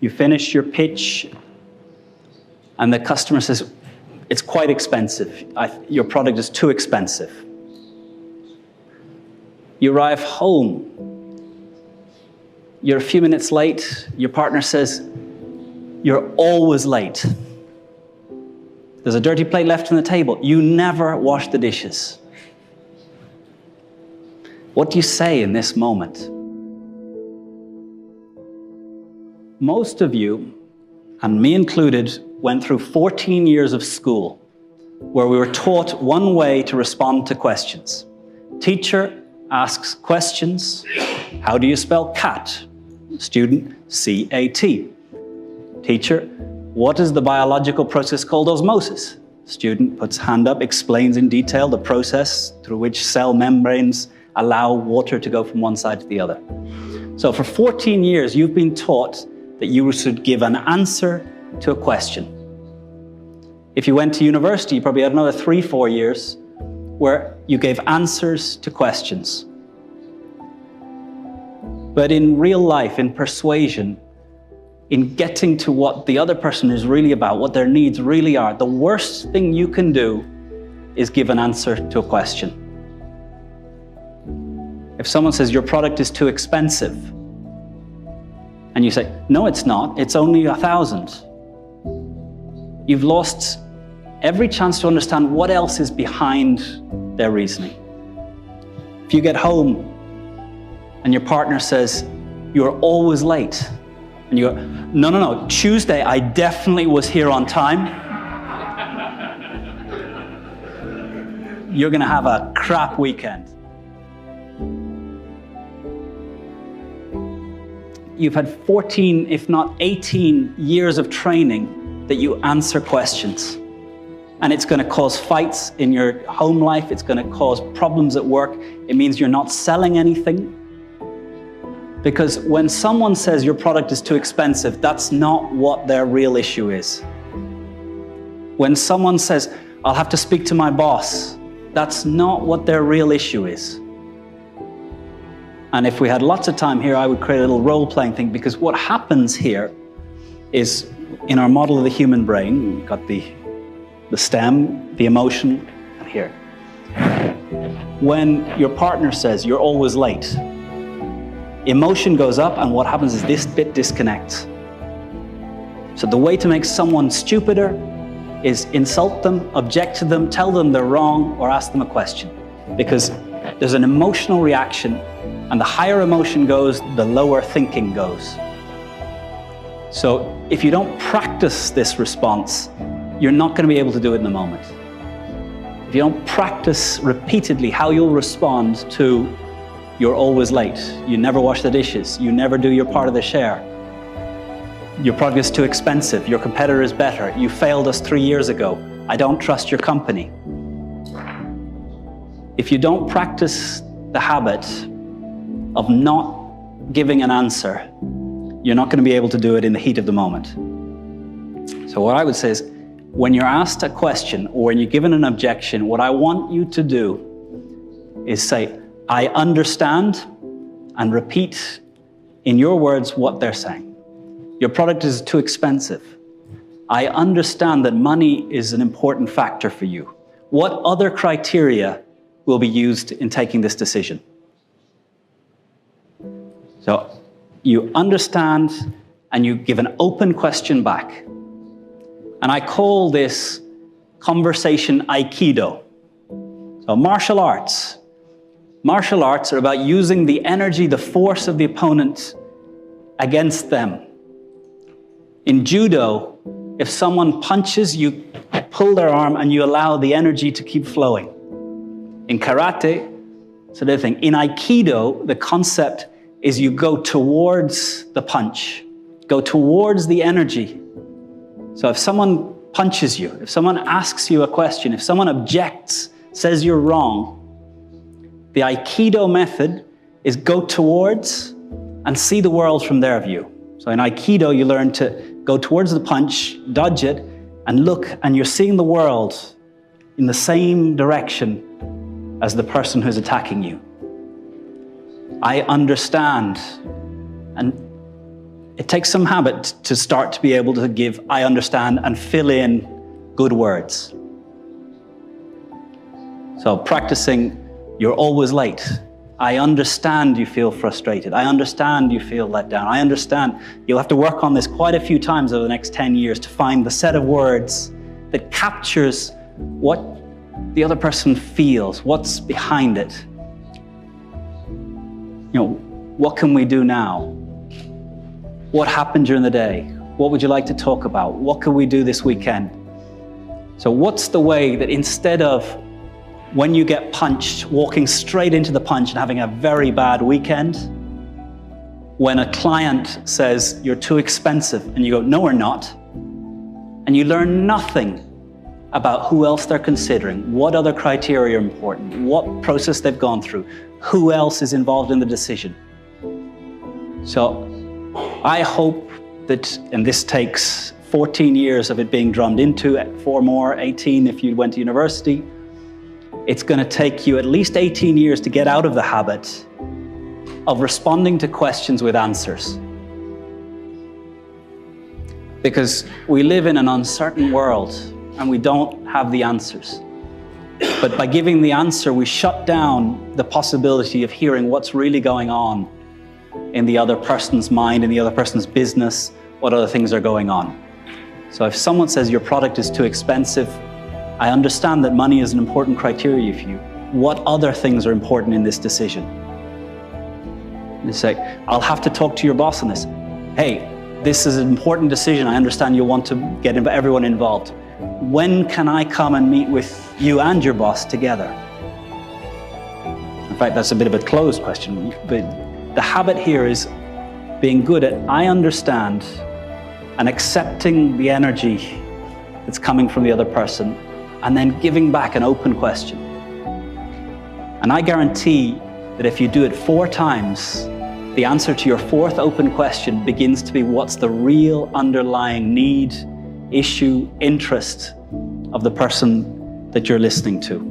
You finish your pitch, and the customer says, it's quite expensive. Your product is too expensive. You arrive home. You're a few minutes late. Your partner says, you're always late. There's a dirty plate left on the table. You never wash the dishes. What do you say in this moment? Most of you, and me included, went through 14 years of school where we were taught one way to respond to questions. Teacher asks questions. How do you spell cat? Student, C-A-T. Teacher, what is the biological process called osmosis? Student puts hand up, explains in detail the process through which cell membranes allow water to go from one side to the other. So for 14 years, you've been taught that you should give an answer to a question. If you went to university, you probably had another 3-4 years where you gave answers to questions. But in real life, in persuasion, in getting to what the other person is really about, what their needs really are, the worst thing you can do is give an answer to a question. If someone says your product is too expensive, and you say, no, it's not, it's only 1,000, you've lost every chance to understand what else is behind their reasoning. If you get home and your partner says, you're always late, and you go, no, Tuesday I definitely was here on time, you're gonna have a crap weekend. You've had 14, if not 18 years of training that you answer questions. And it's gonna cause fights in your home life, it's gonna cause problems at work, it means you're not selling anything. Because when someone says your product is too expensive, that's not what their real issue is. When someone says, I'll have to speak to my boss, that's not what their real issue is. And if we had lots of time here, I would create a little role-playing thing, because what happens here is, in our model of the human brain, we've got the stem, the emotion, and here. When your partner says you're always late, emotion goes up, and what happens is this bit disconnects. So the way to make someone stupider is insult them, object to them, tell them they're wrong, or ask them a question. Because there's an emotional reaction, and the higher emotion goes, the lower thinking goes. So if you don't practice this response, you're not going to be able to do it in the moment. If you don't practice repeatedly how you'll respond to you're always late, you never wash the dishes, you never do your part of the share, your product is too expensive, your competitor is better, you failed us 3 years ago, I don't trust your company. If you don't practice the habit of not giving an answer, you're not going to be able to do it in the heat of the moment. So what I would say is, when you're asked a question or when you're given an objection, what I want you to do is say, I understand, and repeat in your words what they're saying. Your product is too expensive. I understand that money is an important factor for you. What other criteria will be used in taking this decision? So you understand and you give an open question back. And I call this conversation Aikido. So martial arts. Martial arts are about using the energy, the force of the opponent against them. In judo, if someone punches, you pull their arm and you allow the energy to keep flowing. In karate, it's another thing. In Aikido, the concept is you go towards the punch, go towards the energy. So if someone punches you, if someone asks you a question, if someone objects, says you're wrong, the Aikido method is go towards and see the world from their view. So in Aikido, you learn to go towards the punch, dodge it, and look, and you're seeing the world in the same direction as the person who's attacking you. I understand. And It takes some habit to start to be able to give I understand and fill in good words. So practicing, you're always late. I understand you feel frustrated. I understand you feel let down. I understand. You'll have to work on this quite a few times over the next 10 years to find the set of words that captures what the other person feels, what's behind it. What can we do now? What happened during the day? What would you like to talk about? What can we do this weekend? So what's the way that instead of when you get punched, walking straight into the punch and having a very bad weekend, when a client says you're too expensive and you go, no, we're not, and you learn nothing about who else they're considering, what other criteria are important, what process they've gone through, who else is involved in the decision. So I hope that, and this takes 14 years of it being drummed into it, 4 more, 18 if you went to university. It's going to take you at least 18 years to get out of the habit of responding to questions with answers. Because we live in an uncertain world and we don't have the answers. But by giving the answer, we shut down the possibility of hearing what's really going on in the other person's mind, in the other person's business, what other things are going on. So if someone says your product is too expensive, I understand that money is an important criteria for you. What other things are important in this decision? You say, I'll have to talk to your boss on this. Hey, this is an important decision. I understand you want to get everyone involved. When can I come and meet with you and your boss together? In fact, that's a bit of a closed question, but the habit here is being good at I understand and accepting the energy that's coming from the other person, and then giving back an open question. And I guarantee that if you do it 4 times, the answer to your 4th open question begins to be what's the real underlying need, issue, interest of the person that you're listening to.